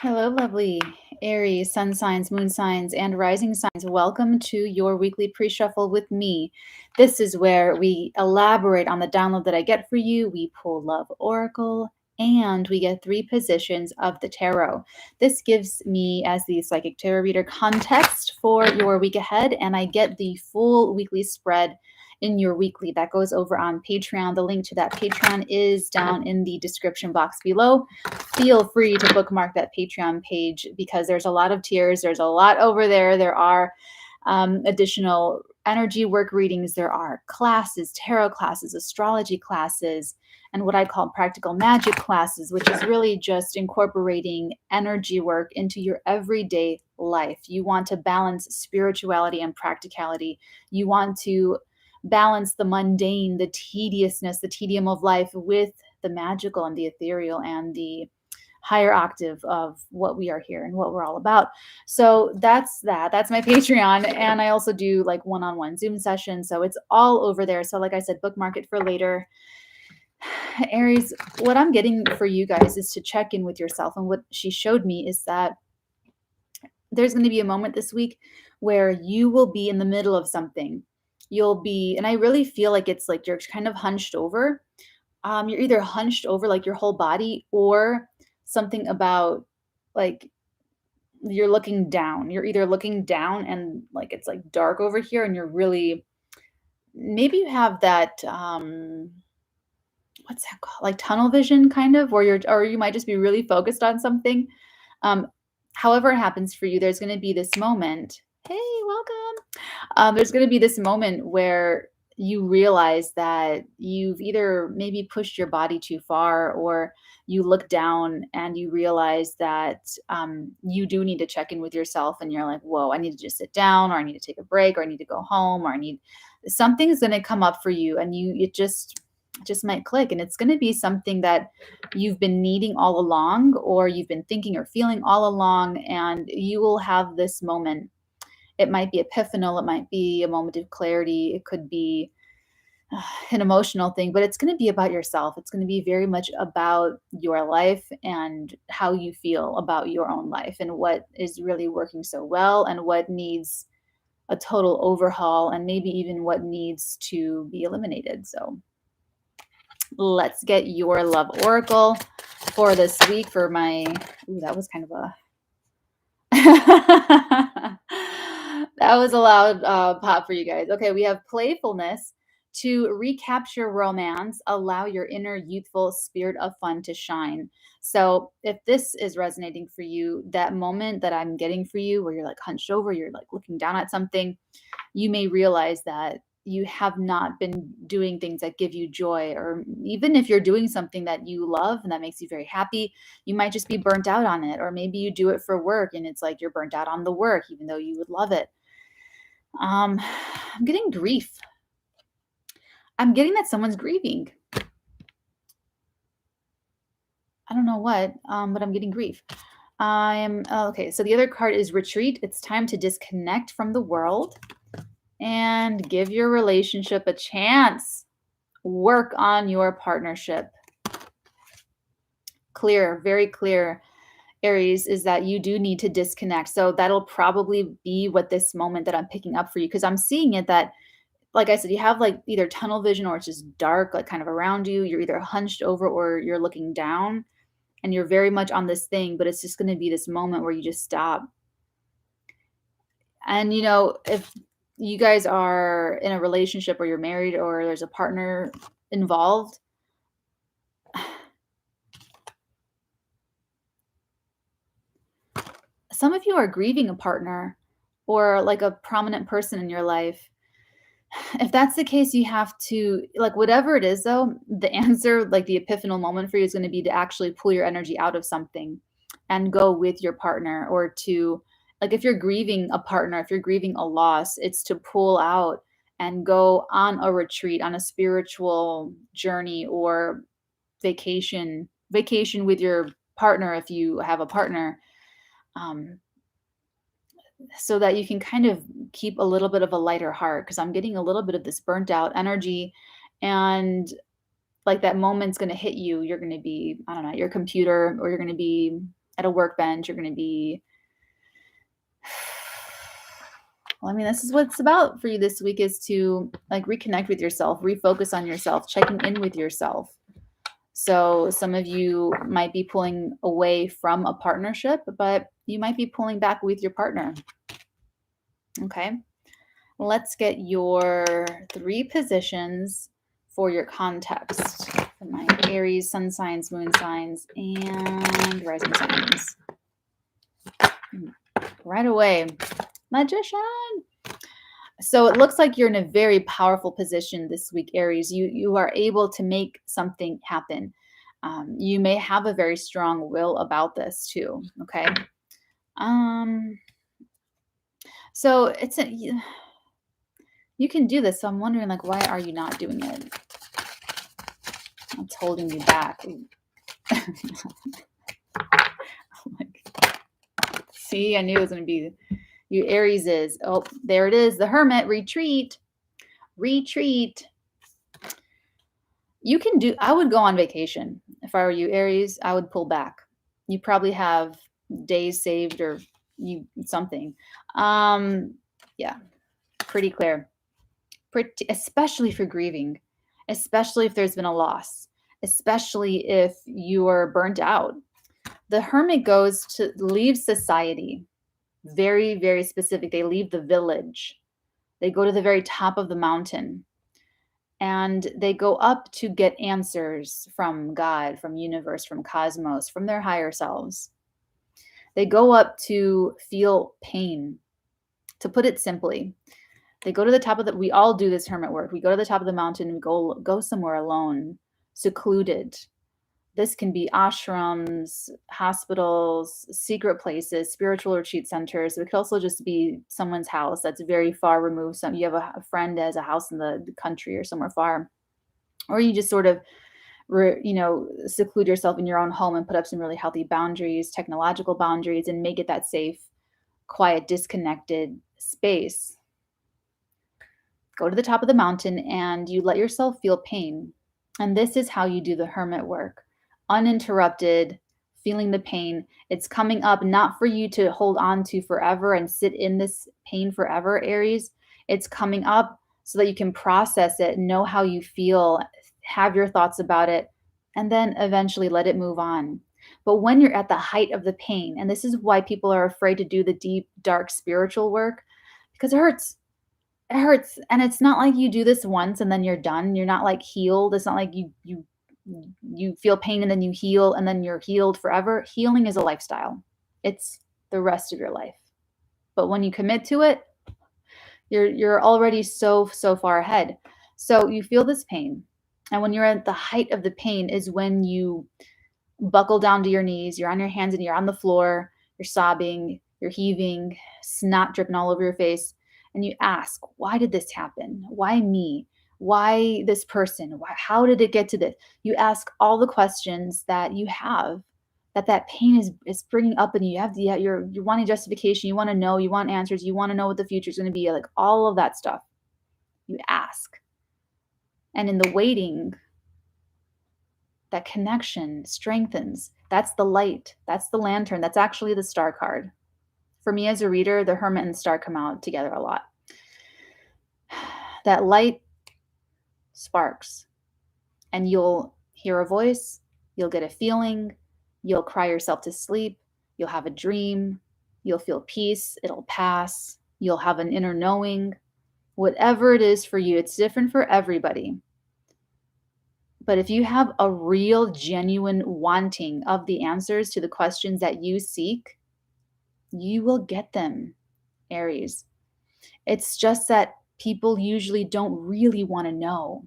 Hello, lovely Aries, sun signs, moon signs, and rising signs. Welcome to your weekly pre shuffle with me. This is where we elaborate on the download that I get for you. We pull Love Oracle and we get 3 positions of the tarot. This gives me, as the psychic tarot reader, context for your week ahead, and I get the full weekly spread in your weekly that goes over on Patreon. The link to that Patreon is down in the description box below. Feel free to bookmark that Patreon page because there's a lot of tiers. There's a lot over there. There are additional energy work readings. There are classes, tarot classes, astrology classes, and what I call practical magic classes, which is really just incorporating energy work into your everyday life. You want to balance spirituality and practicality. You want to balance the mundane, the tediousness, the tedium of life with the magical and the ethereal and the higher octave of what we are here and what we're all about. So that's that. That's my Patreon. And I also do like one-on-one Zoom sessions. So it's all over there. So like I said, bookmark it for later. Aries, what I'm getting for you guys is to check in with yourself. And what she showed me is that there's going to be a moment this week where you will be in the middle of something. You'll be, and I really feel like it's like you're kind of hunched over. You're either hunched over like your whole body, or something about like you're looking down. You're either looking down and like it's like dark over here, and you're really, maybe you have that what's that called? Like tunnel vision kind of, or you might just be really focused on something. Um, However it happens for you, there's going to be this moment. Hey, welcome. There's going to be this moment where you realize that you've either maybe pushed your body too far, or you look down and you realize that you do need to check in with yourself, and you're like, whoa, I need to just sit down, or I need to take a break, or I need to go home, or I need something's going to come up for you, and it just might click, and it's going to be something that you've been needing all along, or you've been thinking or feeling all along, and you will have this moment. It might be epiphanal, it might be a moment of clarity, it could be an emotional thing, but it's going to be about yourself. It's going to be very much about your life and how you feel about your own life, and what is really working so well, and what needs a total overhaul, and maybe even what needs to be eliminated. So let's get your love oracle for this week for my, ooh, that was kind of a that was a loud pop for you guys. Okay, we have playfulness. To recapture romance, allow your inner youthful spirit of fun to shine. So if this is resonating for you, that moment that I'm getting for you where you're like hunched over, you're like looking down at something, you may realize that you have not been doing things that give you joy, or even if you're doing something that you love and that makes you very happy, you might just be burnt out on it. Or maybe you do it for work and it's like you're burnt out on the work even though you would love it. I'm getting grief. I'm getting that someone's grieving. I don't know what, but I'm getting grief. Okay, so the other card is retreat. It's time to disconnect from the world and give your relationship a chance. Work on your partnership. Clear, very clear, Aries, is that you do need to disconnect. So that'll probably be what this moment that I'm picking up for you, because I'm seeing it that, like I said, you have like either tunnel vision, or it's just dark, like kind of around you. You're either hunched over or you're looking down, and you're very much on this thing, but it's just going to be this moment where you just stop. And, if you guys are in a relationship, or you're married, or there's a partner involved, some of you are grieving a partner or like a prominent person in your life. If that's the case, you have to, like, whatever it is, though, the answer, like the epiphanal moment for you, is going to be to actually pull your energy out of something and go with your partner, or to, like, if you're grieving a partner, if you're grieving a loss, it's to pull out and go on a retreat, on a spiritual journey, or vacation with your partner if you have a partner. So that you can kind of keep a little bit of a lighter heart, because I'm getting a little bit of this burnt out energy, and like that moment's going to hit you. You're going to be, I don't know, at your computer, or you're going to be at a workbench. You're going to be, well, I mean, this is what it's about for you this week, is to like reconnect with yourself, refocus on yourself, checking in with yourself. So some of you might be pulling away from a partnership, but you might be pulling back with your partner. Okay. Let's get your 3 positions for your context for my Aries, sun signs, moon signs, and rising signs. Right away, Magician. So it looks like you're in a very powerful position this week, Aries. You are able to make something happen. You may have a very strong will about this too. Okay. So it's you can do this. So I'm wondering, like, why are you not doing it? It's holding you back. See, I knew it was going to be you. Aries is, oh, there it is. The Hermit. Retreat. You can do, I would go on vacation. If I were you, Aries, I would pull back. You probably have days saved or something. Yeah, pretty clear. Especially for grieving, especially if there's been a loss, especially if you are burnt out. The Hermit goes to leave society. Very, very specific. They leave the village. They go to the very top of the mountain. And they go up to get answers from God, from universe, from cosmos, from their higher selves. They go up to feel pain. To put it simply, they go to the top of we all do this hermit work. We go to the top of the mountain and go somewhere alone, secluded. This can be ashrams, hospitals, secret places, spiritual retreat centers. It could also just be someone's house that's very far removed. You have a friend that has a house in the country or somewhere far. Or you just sort of, seclude yourself in your own home and put up some really healthy boundaries, technological boundaries, and make it that safe, quiet, disconnected space. Go to the top of the mountain and you let yourself feel pain. And this is how you do the hermit work. Uninterrupted, feeling the pain. It's coming up not for you to hold on to forever and sit in this pain forever, Aries. It's coming up so that you can process it, know how you feel, have your thoughts about it, and then eventually let it move on. But when you're at the height of the pain, and this is why people are afraid to do the deep, dark spiritual work, because it hurts. It hurts. And it's not like you do this once and then you're done. You're not like healed. It's not like you feel pain and then you heal and then you're healed forever. Healing is a lifestyle. It's the rest of your life. But when you commit to it, you're already so far ahead. So you feel this pain. And when you're at the height of the pain is when you buckle down to your knees, you're on your hands and you're on the floor, you're sobbing, you're heaving, snot dripping all over your face, and you ask, why did this happen? Why me? Why this person? How did it get to this? You ask all the questions that you have, that pain is bringing up, and you're wanting justification, you want to know, you want answers, you want to know what the future is going to be, like all of that stuff. You ask. And in the waiting, that connection strengthens. That's the light. That's the lantern. That's actually the star card. For me as a reader, the hermit and the star come out together a lot. That light sparks, and you'll hear a voice, you'll get a feeling, you'll cry yourself to sleep, you'll have a dream, you'll feel peace, it'll pass, you'll have an inner knowing. Whatever it is for you, it's different for everybody. But if you have a real, genuine wanting of the answers to the questions that you seek, you will get them, Aries. It's just that people usually don't really want to know.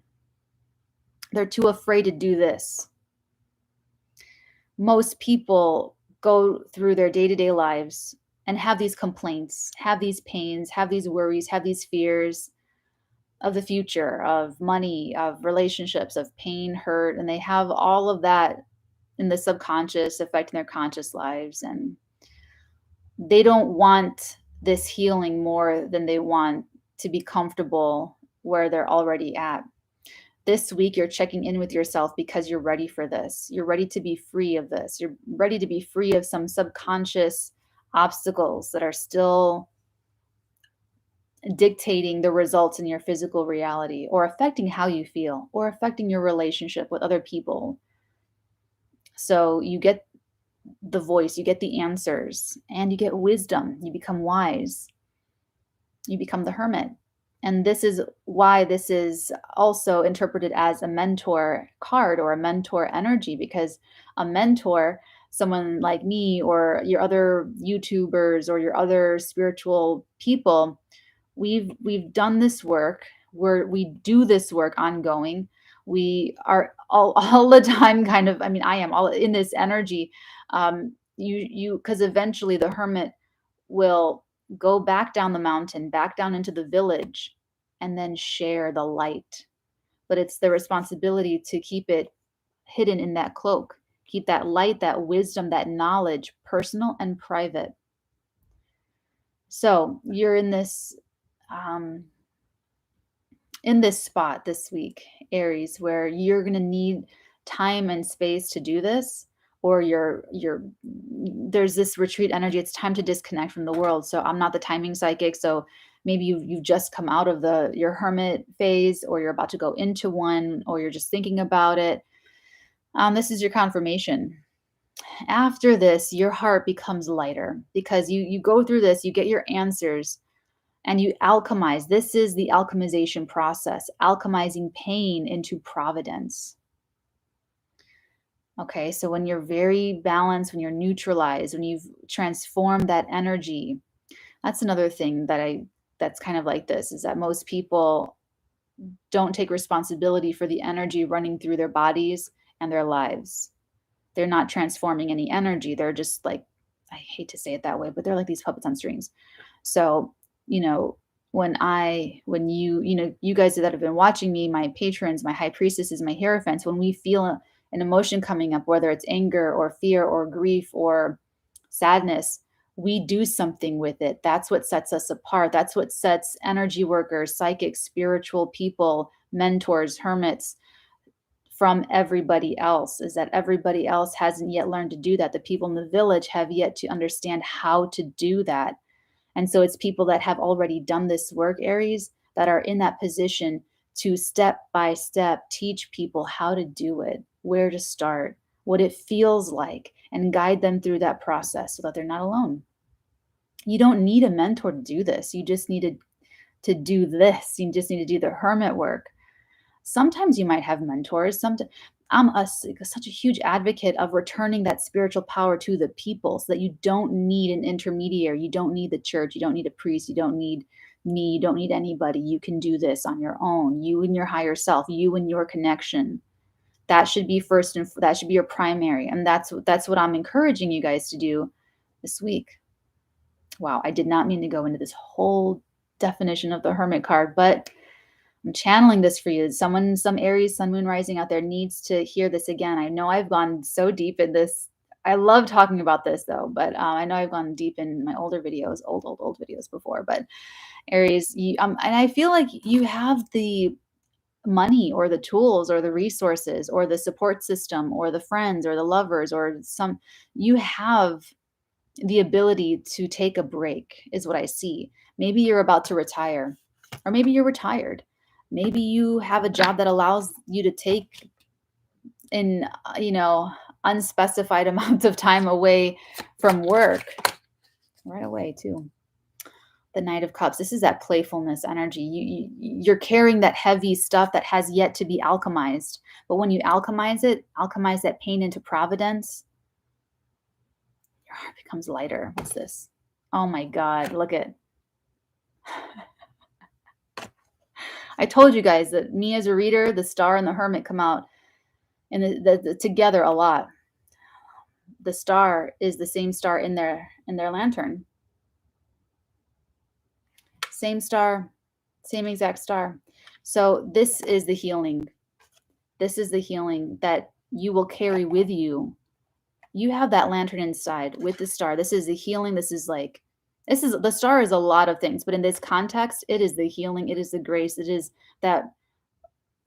They're too afraid to do this. Most people go through their day-to-day lives and have these complaints, have these pains, have these worries, have these fears of the future, of money, of relationships, of pain, hurt, and they have all of that in the subconscious affecting their conscious lives. And they don't want this healing more than they want to be comfortable where they're already at. This week, you're checking in with yourself because you're ready for this. You're ready to be free of this. You're ready to be free of some subconscious obstacles that are still dictating the results in your physical reality, or affecting how you feel, or affecting your relationship with other people. So you get the voice, you get the answers, and you get wisdom. You become wise. You become the hermit. And this is why this is also interpreted as a mentor card or a mentor energy, because a mentor, someone like me or your other YouTubers or your other spiritual people, we've done this work. We do this work ongoing. We are all the time kind of, I mean, I am all in this energy. You because eventually the hermit will go back down the mountain, back down into the village, and then share the light. But it's the responsibility to keep it hidden in that cloak, keep that light, that wisdom, that knowledge personal and private. So you're um, in this spot this week, Aries, where you're going to need time and space to do this, or you're there's this retreat energy. It's time to disconnect from the world. So I'm not the timing psychic, so maybe you've just come out of your hermit phase, or you're about to go into one, or you're just thinking about it. This is your confirmation. After this, your heart becomes lighter because you go through this, you get your answers, and you alchemize. This is the alchemization process, alchemizing pain into providence. Okay, so when you're very balanced, when you're neutralized, when you've transformed that energy, that's another thing that's kind of like this, is that most people don't take responsibility for the energy running through their bodies and their lives. They're not transforming any energy. They're just like, I hate to say it that way, but they're like these puppets on strings. So, you know, when you guys that have been watching me, my patrons, my high priestesses, my hierophants, when we feel an emotion coming up, whether it's anger or fear or grief or sadness, we do something with it. That's what sets us apart. That's what sets energy workers, psychics, spiritual people, mentors, hermits from everybody else, is that everybody else hasn't yet learned to do that. The people in the village have yet to understand how to do that. And so it's people that have already done this work, Aries, that are in that position to step by step teach people how to do it, where to start, what it feels like, and guide them through that process so that they're not alone. You don't need a mentor to do this. You just need to do this. You just need to do the hermit work. Sometimes you might have mentors. Sometimes such a huge advocate of returning that spiritual power to the people, so that you don't need an intermediary. You don't need the church. You don't need a priest. You don't need me. You don't need anybody. You can do this on your own. You and your higher self. You and your connection. That should be first, and that should be your primary. And that's what I'm encouraging you guys to do this week. Wow, I did not mean to go into this whole definition of the hermit card, but I'm channeling this for you. Some Aries, Sun, Moon, Rising out there needs to hear this again. I know I've gone so deep in this. I love talking about this though, but I know I've gone deep in my older videos, old videos before. But Aries, and I feel like you have the money or the tools or the resources or the support system or the friends or the lovers or you have the ability to take a break, is what I see. Maybe you're about to retire, or maybe you're retired. Maybe you have a job that allows you to take in, unspecified amounts of time away from work right away too. The Knight of Cups. This is that playfulness energy. You're carrying that heavy stuff that has yet to be alchemized. But when you alchemize that pain into providence, your heart becomes lighter. What's this? Oh my God, look at. I told you guys that me as a reader, the Star and the Hermit come out and the together a lot. The Star is the same star in their lantern. Same star, same exact star. So this is the healing. This is the healing that you will carry with you. You have that lantern inside with the star. This is the healing. The Star is a lot of things, but in this context, it is the healing. It is the grace. It is that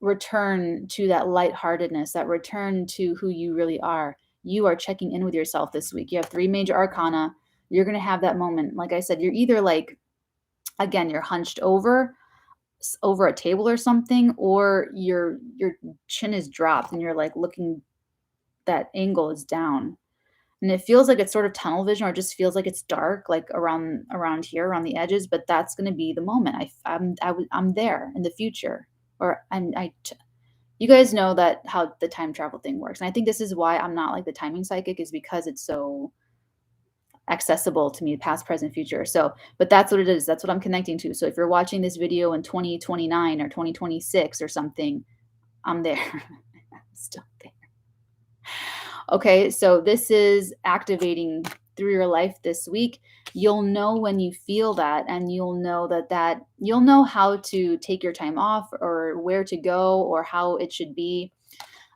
return to that lightheartedness, that return to who you really are. You are checking in with yourself this week. You have 3 major arcana. You're going to have that moment. Like I said, you're either like, again, you're hunched over a table or something, or your chin is dropped and you're like looking, that angle is down. And it feels like it's sort of tunnel vision, or it just feels like it's dark, like around here, around the edges. But that's going to be the moment. I'm there in the future, or you guys know that how the time travel thing works. And I think this is why I'm not like the timing psychic, is because it's so accessible to me, past, present, future. So, but that's what it is. That's what I'm connecting to. So if you're watching this video in 2029 or 2026 or something, I'm there. I'm still there. Okay, so this is activating through your life this week. You'll know when you feel that, and you'll know that you'll know how to take your time off, or where to go, or how it should be.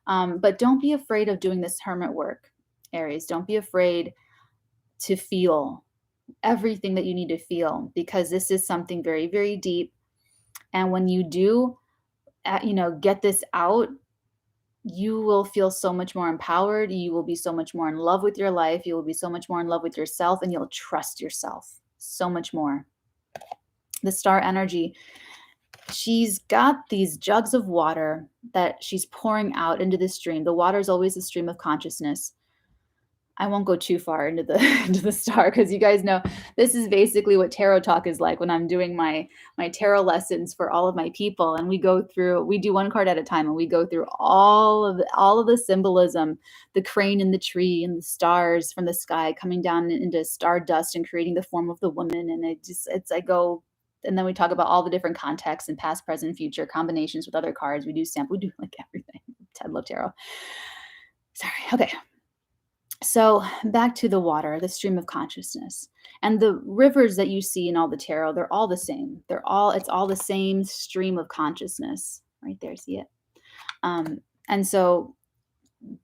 But don't be afraid of doing this hermit work, Aries. Don't be afraid to feel everything that you need to feel, because this is something very, very deep. And when you do, get this out, you will feel so much more empowered. You will be so much more in love with your life. You will be so much more in love with yourself, and you'll trust yourself so much more. The star energy, she's got these jugs of water that she's pouring out into the stream. The water is always a stream of consciousness. I won't go too far into the into the star, because you guys know this is basically what tarot talk is like when I'm doing my tarot lessons for all of my people, and we do one card at a time, and we go through all of the symbolism, the crane in the tree and the stars from the sky coming down into star dust and creating the form of the woman, and I go, and then we talk about all the different contexts and past, present, future combinations with other cards. We do like everything. Ted Love Tarot. Sorry. Okay. So back to the water, the stream of consciousness, and the rivers that you see in all the tarot, they're all the same. It's all the same stream of consciousness right there. See it? And so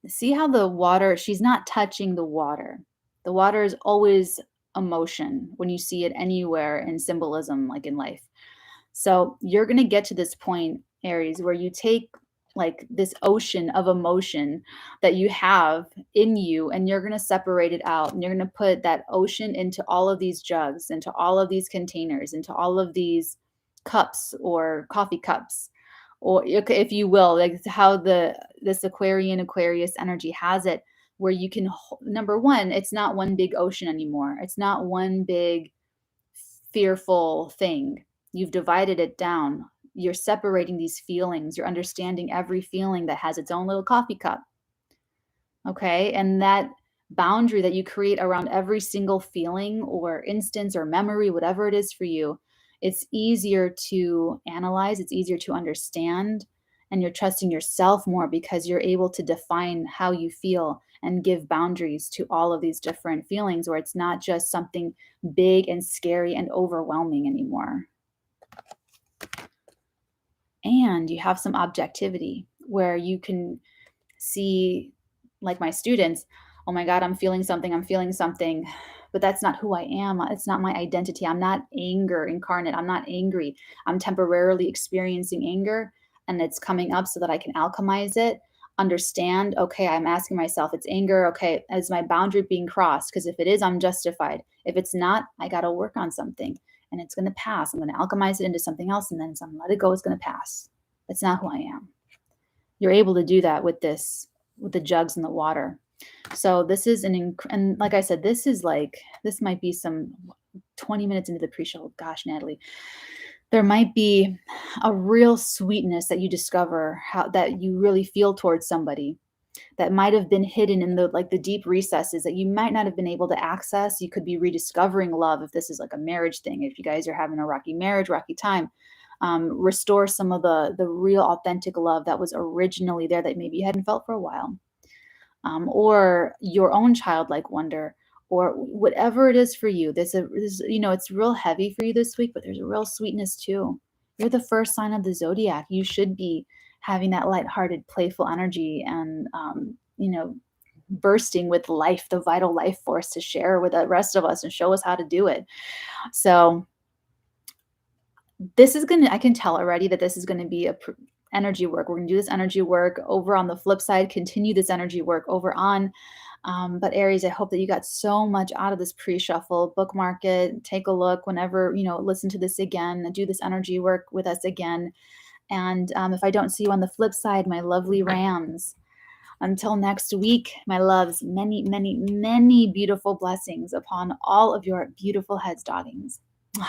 see how the water, she's not touching the water. The water is always emotion when you see it anywhere in symbolism, like in life. So you're going to get to this point, Aries, where you take like this ocean of emotion that you have in you, and you're going to separate it out, and you're going to put that ocean into all of these jugs, into all of these containers, into all of these cups or coffee cups, or if you will, like how this Aquarius energy has it, where you can, number one, it's not one big ocean anymore. It's not one big fearful thing. You've divided it down. You're separating these feelings. You're understanding every feeling that has its own little coffee cup. Okay. And that boundary that you create around every single feeling or instance or memory, whatever it is for you, it's easier to analyze. It's easier to understand. And you're trusting yourself more, because you're able to define how you feel and give boundaries to all of these different feelings, where it's not just something big and scary and overwhelming anymore. And you have some objectivity where you can see, like my students, oh my God, I'm feeling something, but that's not who I am. It's not my identity. I'm not anger incarnate. I'm not angry. I'm temporarily experiencing anger, and it's coming up so that I can alchemize it, understand, okay, I'm asking myself, it's anger. Okay, is my boundary being crossed? Because if it is, I'm justified. If it's not, I got to work on something, and it's going to pass. I'm going to alchemize it into something else, and then as I'm let it go, it's going to pass. It's not who I am. You're able to do that with the jugs and the water. So this is and like I said, this might be some 20 minutes into the pre-show. Gosh, Natalie, there might be a real sweetness that you discover, how that you really feel towards somebody, that might have been hidden in the deep recesses that you might not have been able to access. You could be rediscovering love if this is like a marriage thing. If you guys are having a rocky marriage, rocky time, restore some of the real authentic love that was originally there that maybe you hadn't felt for a while. Or your own childlike wonder, or whatever it is for you. It's real heavy for you this week, but there's a real sweetness too. You're the first sign of the zodiac. You should be having that lighthearted, playful energy, and bursting with life, the vital life force to share with the rest of us and show us how to do it. So I can tell already that this is going to be energy work. We're going to do this energy work over on the flip side, continue this energy work over on. But Aries, I hope that you got so much out of this pre-shuffle. Bookmark it, take a look whenever, listen to this again, do this energy work with us again. And if I don't see you on the flip side, my lovely Rams, until next week, my loves, many, many, many beautiful blessings upon all of your beautiful heads, doggings. Mwah.